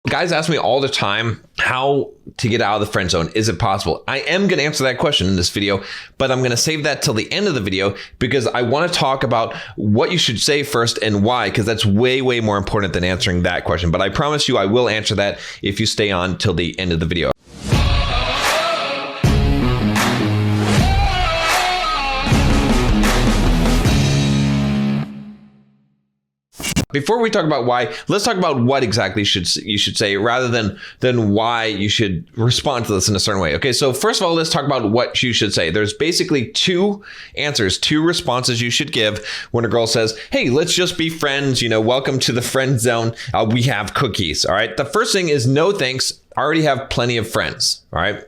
Guys ask me all the time how to get out of the friend zone. Is it possible? I am going to answer that question in this video, but I'm going to save that till the end of the video because I want to talk about what you should say first and why, because that's way, way more important than answering that question. But I promise you I will answer that if you stay on till the end of the video. Before we talk about why, let's talk about what exactly you should say rather than why you should respond to this in a certain way. Okay, so first of all, let's talk about what you should say. There's basically two answers, two responses you should give when a girl says, hey, let's just be friends, welcome to the friend zone. We have cookies, all right? The first thing is no thanks. I already have plenty of friends, all right?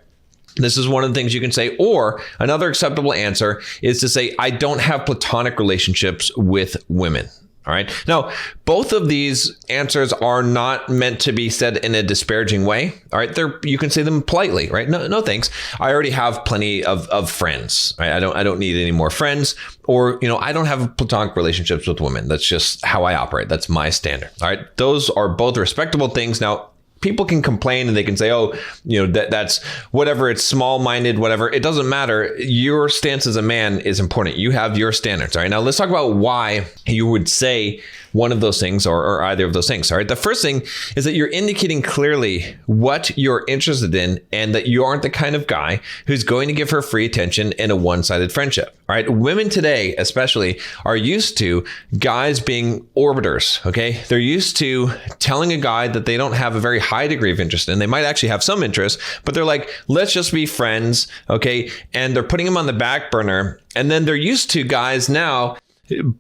This is one of the things you can say. Or another acceptable answer is to say, I don't have platonic relationships with women. All right. Now, both of these answers are not meant to be said in a disparaging way. All right. You can say them politely, right? No, thanks. I already have plenty of friends. Right? I don't need any more friends. Or, I don't have platonic relationships with women. That's just how I operate. That's my standard. All right. Those are both respectable things. Now, people can complain and they can say, oh, that's whatever, it's small-minded, whatever. It doesn't matter. Your stance as a man is important. You have your standards. All right. Now let's talk about why you would say one of those things or either of those things. All right. The first thing is that you're indicating clearly what you're interested in and that you aren't the kind of guy who's going to give her free attention in a one-sided friendship. All right. Women today, especially, are used to guys being orbiters. Okay. They're used to telling a guy that they don't have a very high degree of interest in. They might actually have some interest, but they're like, let's just be friends. Okay. And they're putting him on the back burner. And then they're used to guys now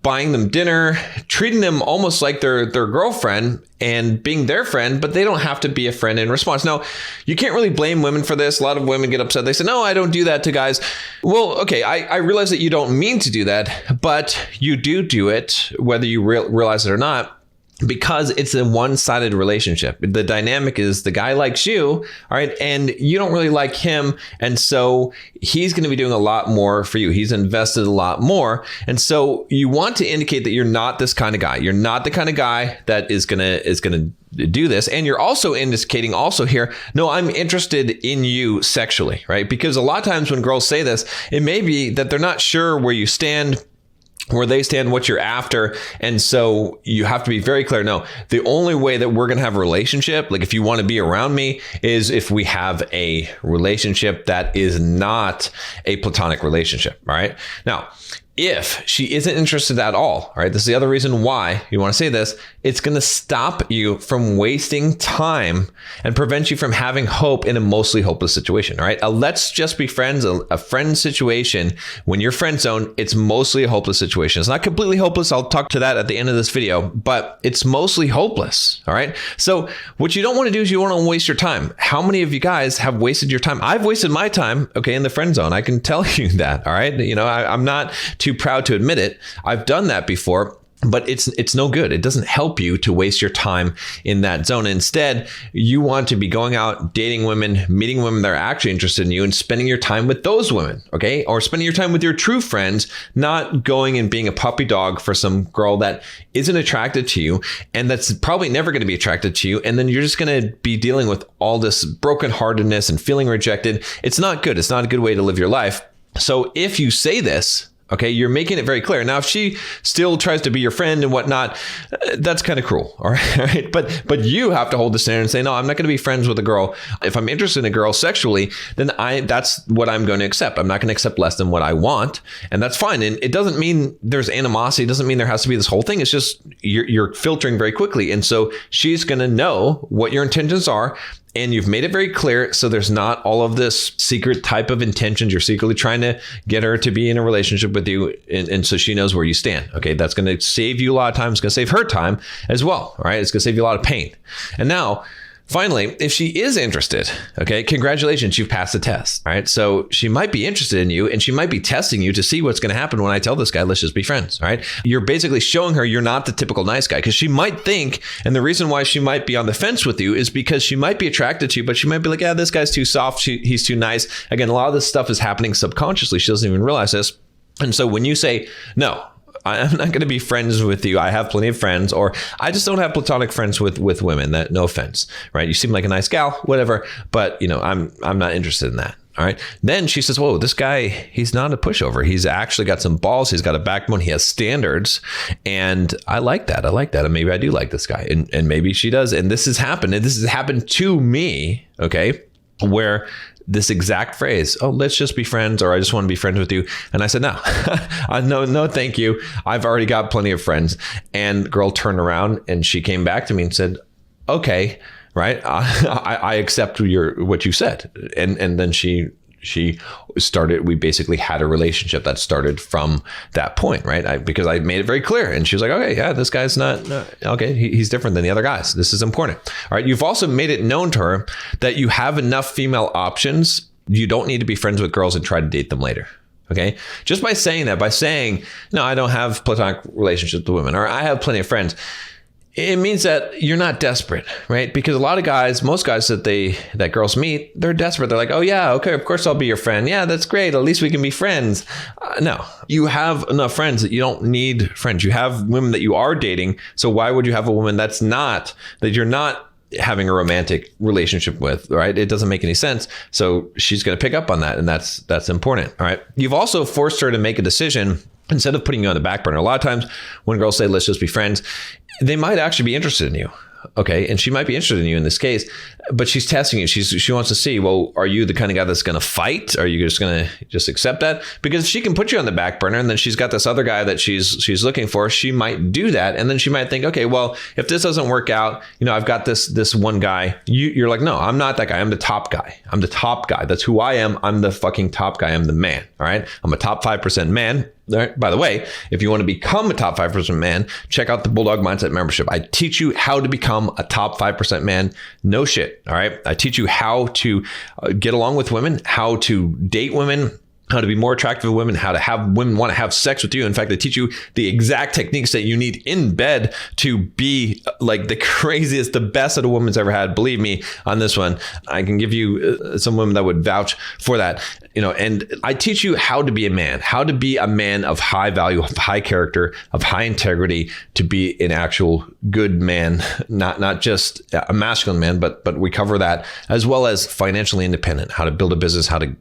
buying them dinner, treating them almost like their girlfriend and being their friend, but they don't have to be a friend in response. Now, you can't really blame women for this. A lot of women get upset. They say, no, I don't do that to guys. Well, okay, I realize that you don't mean to do that, but you do it, whether you realize it or not, because it's a one-sided relationship. The dynamic is the guy likes you, all right, and you don't really like him. And so he's going to be doing a lot more for you. He's invested a lot more. And so you want to indicate that you're not this kind of guy. You're not the kind of guy that is going to do this. And you're also indicating here, no, I'm interested in you sexually, right? Because a lot of times when girls say this, it may be that they're not sure where you stand, where they stand, what you're after. And so you have to be very clear. No, the only way that we're going to have a relationship, like if you want to be around me, is if we have a relationship that is not a platonic relationship. All right. Now, if she isn't interested at all, right, this is the other reason why you want to say this, it's going to stop you from wasting time and prevent you from having hope in a mostly hopeless situation, all right? Let's just be friends, a friend situation, when you're friend zone, it's mostly a hopeless situation. It's not completely hopeless. I'll talk to that at the end of this video, but it's mostly hopeless, all right? So what you don't want to do is you want to waste your time. How many of you guys have wasted your time? I've wasted my time, okay, in the friend zone. I can tell you that, all right? I'm not too proud to admit it. I've done that before, but it's no good. It doesn't help you to waste your time in that zone. Instead, you want to be going out, dating women, meeting women that are actually interested in you and spending your time with those women, okay? Or spending your time with your true friends, not going and being a puppy dog for some girl that isn't attracted to you and that's probably never going to be attracted to you. And then you're just going to be dealing with all this brokenheartedness and feeling rejected. It's not good. It's not a good way to live your life. So if you say this, okay, you're making it very clear. Now, if she still tries to be your friend and whatnot, that's kind of cruel, all right? But you have to hold the standard and say, no, I'm not going to be friends with a girl. If I'm interested in a girl sexually, then that's what I'm going to accept. I'm not going to accept less than what I want, and that's fine. And it doesn't mean there's animosity. It doesn't mean there has to be this whole thing. It's just you're filtering very quickly, and so she's going to know what your intentions are. And you've made it very clear. So there's not all of this secret type of intentions. You're secretly trying to get her to be in a relationship with you. And so she knows where you stand. Okay. That's going to save you a lot of time. It's going to save her time as well. All right. It's going to save you a lot of pain. And now, finally, if she is interested, okay, congratulations, you've passed the test. All right. So she might be interested in you and she might be testing you to see what's going to happen when I tell this guy, let's just be friends. All right. You're basically showing her you're not the typical nice guy, because she might think, and the reason why she might be on the fence with you is because she might be attracted to you, but she might be like, yeah, this guy's too soft. He's too nice. Again, a lot of this stuff is happening subconsciously. She doesn't even realize this. And so when you say, no, I'm not going to be friends with you. I have plenty of friends, or I just don't have platonic friends with women. That, no offense, right? You seem like a nice gal, whatever, but I'm not interested in that. All right. Then she says, whoa, this guy, he's not a pushover. He's actually got some balls. He's got a backbone. He has standards. And I like that. And maybe I do like this guy. And maybe she does. And this has happened. And this has happened to me. Okay. Where this exact phrase, oh, let's just be friends, or I just want to be friends with you. And I said, no, no, thank you. I've already got plenty of friends. And the girl turned around and she came back to me and said, okay, right. I accept what you said. And then she started, we basically had a relationship that started from that point, right? Because I made it very clear, and she was like, okay, yeah, this guy's not, okay, he's different than the other guys. This is important. All right. You've also made it known to her that you have enough female options. You don't need to be friends with girls and try to date them later. Okay. Just by saying that, no, I don't have platonic relationships with women, or I have plenty of friends, it means that you're not desperate, right? Because a lot of guys, most guys that girls meet, they're desperate. They're like, oh yeah, okay, of course I'll be your friend. Yeah, that's great. At least we can be friends. No, you have enough friends that you don't need friends. You have women that you are dating. So why would you have a woman that you're not having a romantic relationship with, right? It doesn't make any sense. So she's going to pick up on that. And that's important. All right. You've also forced her to make a decision instead of putting you on the back burner. A lot of times when girls say, let's just be friends, they might actually be interested in you. Okay. And she might be interested in you in this case, but she's testing you. She wants to see, well, are you the kind of guy that's going to fight? Are you just going to accept that? Because if she can put you on the back burner and then she's got this other guy that she's looking for, she might do that. And then she might think, okay, well, if this doesn't work out, I've got this one guy. You're like, no, I'm not that guy. I'm the top guy. I'm the top guy. That's who I am. I'm the fucking top guy. I'm the man. All right. I'm a top 5% man. By the way, if you want to become a top 5% man, check out the Bulldog Mindset membership. I teach you how to become a top 5% man. No shit. All right. I teach you how to get along with women, how to date women, how to be more attractive to women, how to have women want to have sex with you. In fact, I teach you the exact techniques that you need in bed to be like the craziest, the best that a woman's ever had. Believe me on this one. I can give you some women that would vouch for that. And I teach you how to be a man of high value, of high character, of high integrity, to be an actual good man, not just a masculine man, but we cover that, as well as financially independent, how to build a business, how to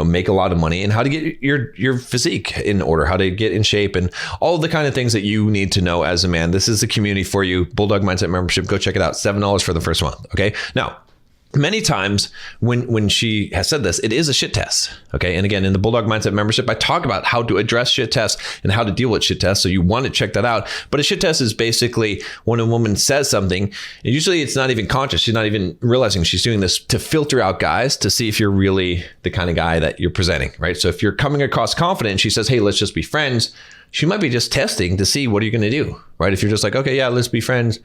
make a lot of money, and how to get your physique in order, how to get in shape, and all the kind of things that you need to know as a man. This is the community for you. Bulldog Mindset membership. Go check it out. $7 for the first month. Okay. Now, many times when she has said this, it is a shit test. Okay. And again, in the Bulldog Mindset membership, I talk about how to address shit tests and how to deal with shit tests. So you want to check that out. But a shit test is basically when a woman says something, and usually it's not even conscious. She's not even realizing she's doing this to filter out guys to see if you're really the kind of guy that you're presenting, right? So if you're coming across confident, she says, hey, let's just be friends. She might be just testing to see what are you going to do, right? If you're just like, okay, yeah, let's be friends,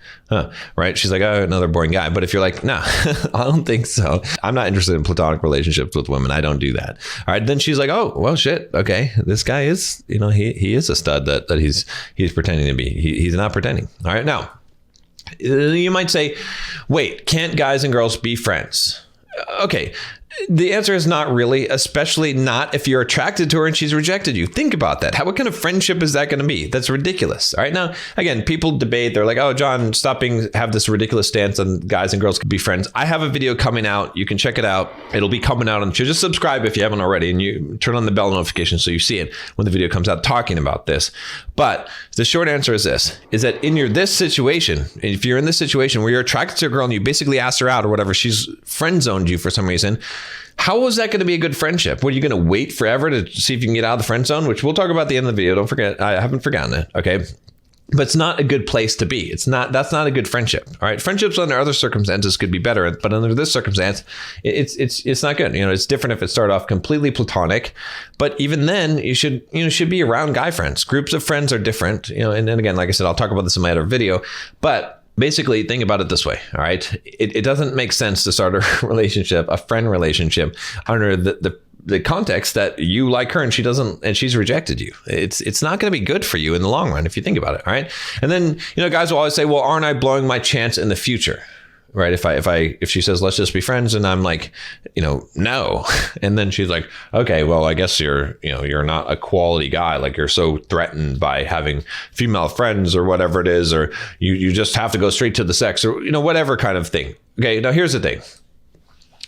right? She's like, oh, another boring guy. But if you're like, nah, I don't think so. I'm not interested in platonic relationships with women. I don't do that. All right. Then she's like, oh, well, shit. Okay. This guy is, he is a stud that he's pretending to be. He's not pretending. All right. Now, you might say, wait, can't guys and girls be friends? Okay. The answer is not really, especially not if you're attracted to her and she's rejected you. Think about that. What kind of friendship is that going to be? That's ridiculous. All right. Now, again, people debate. They're like, oh, John, have this ridiculous stance on guys and girls could be friends. I have a video coming out. You can check it out. It'll be coming out. Just subscribe if you haven't already, and you turn on the bell notification so you see it when the video comes out talking about this. But the short answer is this, is that this situation, if you're in this situation where you're attracted to a girl and you basically asked her out or whatever, she's friend zoned you for some reason, how is that going to be a good friendship? What, are you going to wait forever to see if you can get out of the friend zone? Which we'll talk about at the end of the video. Don't forget, I haven't forgotten it. Okay. But it's not a good place to be. That's not a good friendship. All right. Friendships under other circumstances could be better, but under this circumstance, it's not good. It's different if it started off completely platonic, but even then you should be around guy friends. Groups of friends are different, and then again, like I said, I'll talk about this in my other video, but basically, think about it this way, all right? It doesn't make sense to start a relationship, a friend relationship, under the context that you like her and she doesn't, and she's rejected you. It's not going to be good for you in the long run if you think about it, all right? And then, guys will always say, well, aren't I blowing my chance in the future? right? If she says, let's just be friends, and I'm like, no. And then she's like, okay, well, I guess you're not a quality guy. Like, you're so threatened by having female friends or whatever it is, or you just have to go straight to the sex, or, whatever kind of thing. Okay. Now here's the thing.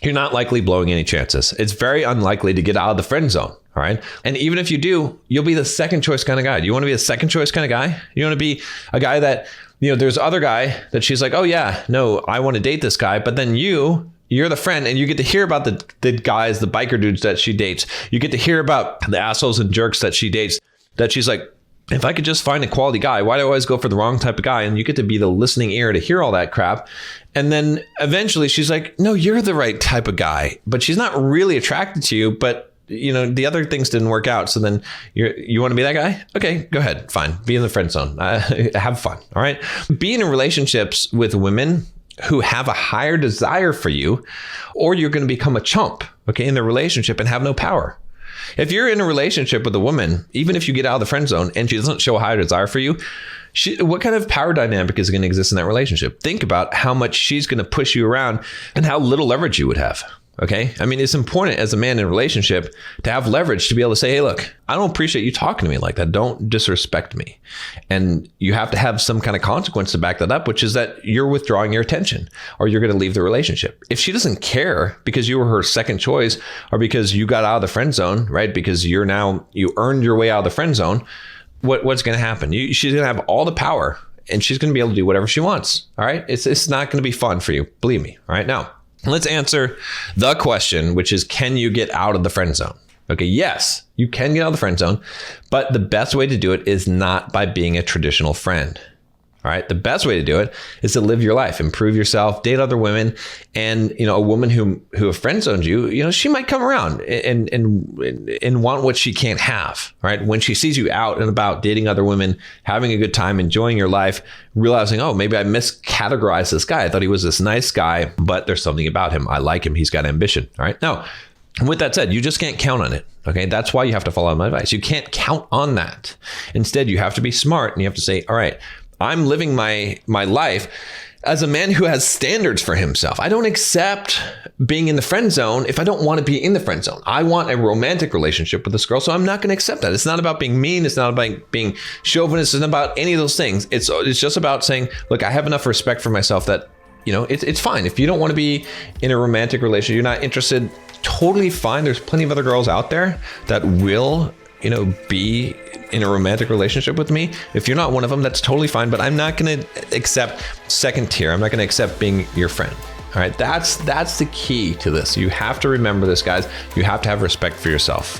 You're not likely blowing any chances. It's very unlikely to get out of the friend zone. All right. And even if you do, you'll be the second choice kind of guy. Do you want to be a second choice kind of guy? You want to be a guy that, there's other guy that she's like, oh yeah, no, I want to date this guy. But then you're the friend, and you get to hear about the guys, the biker dudes that she dates. You get to hear about the assholes and jerks that she dates, that she's like, if I could just find a quality guy, why do I always go for the wrong type of guy? And you get to be the listening ear to hear all that crap. And then eventually she's like, no, you're the right type of guy, but she's not really attracted to you, but the other things didn't work out. So then you want to be that guy? Okay, go ahead. Fine. Be in the friend zone. Have fun. All right. Be in relationships with women who have a higher desire for you, or you're going to become a chump, okay, in the relationship and have no power. If you're in a relationship with a woman, even if you get out of the friend zone and she doesn't show a higher desire for you, what kind of power dynamic is going to exist in that relationship? Think about how much she's going to push you around and how little leverage you would have. Okay. I mean, it's important as a man in a relationship to have leverage to be able to say, hey, look, I don't appreciate you talking to me like that. Don't disrespect me. And you have to have some kind of consequence to back that up, which is that you're withdrawing your attention, or you're going to leave the relationship. If she doesn't care because you were her second choice, or because you got out of the friend zone, right? Because you earned your way out of the friend zone. What's going to happen? She's going to have all the power, and she's going to be able to do whatever she wants. All right. It's not going to be fun for you. Believe me. All right. Now, let's answer the question, which is, can you get out of the friend zone? Okay, yes, you can get out of the friend zone, but the best way to do it is not by being a traditional friend. All right, the best way to do it is to live your life, improve yourself, date other women, and a woman who have friend zoned you, she might come around and want what she can't have. Right, when she sees you out and about dating other women, having a good time, enjoying your life, realizing, oh, maybe I miscategorized this guy. I thought he was this nice guy, but there's something about him. I like him. He's got ambition. All right, now, with that said, you just can't count on it. Okay, that's why you have to follow my advice. You can't count on that. Instead, you have to be smart, and you have to say, all right, I'm living my life as a man who has standards for himself. I don't accept being in the friend zone if I don't want to be in the friend zone. I want a romantic relationship with this girl, so I'm not going to accept that. It's not about being mean. It's not about being chauvinist. It's not about any of those things. It's just about saying, look, I have enough respect for myself that, it's fine. If you don't want to be in a romantic relationship, you're not interested, totally fine. There's plenty of other girls out there that will, be in a romantic relationship with me. If you're not one of them, that's totally fine, but I'm not going to accept second tier. I'm not going to accept being your friend. All right. That's the key to this. You have to remember this, guys. You have to have respect for yourself.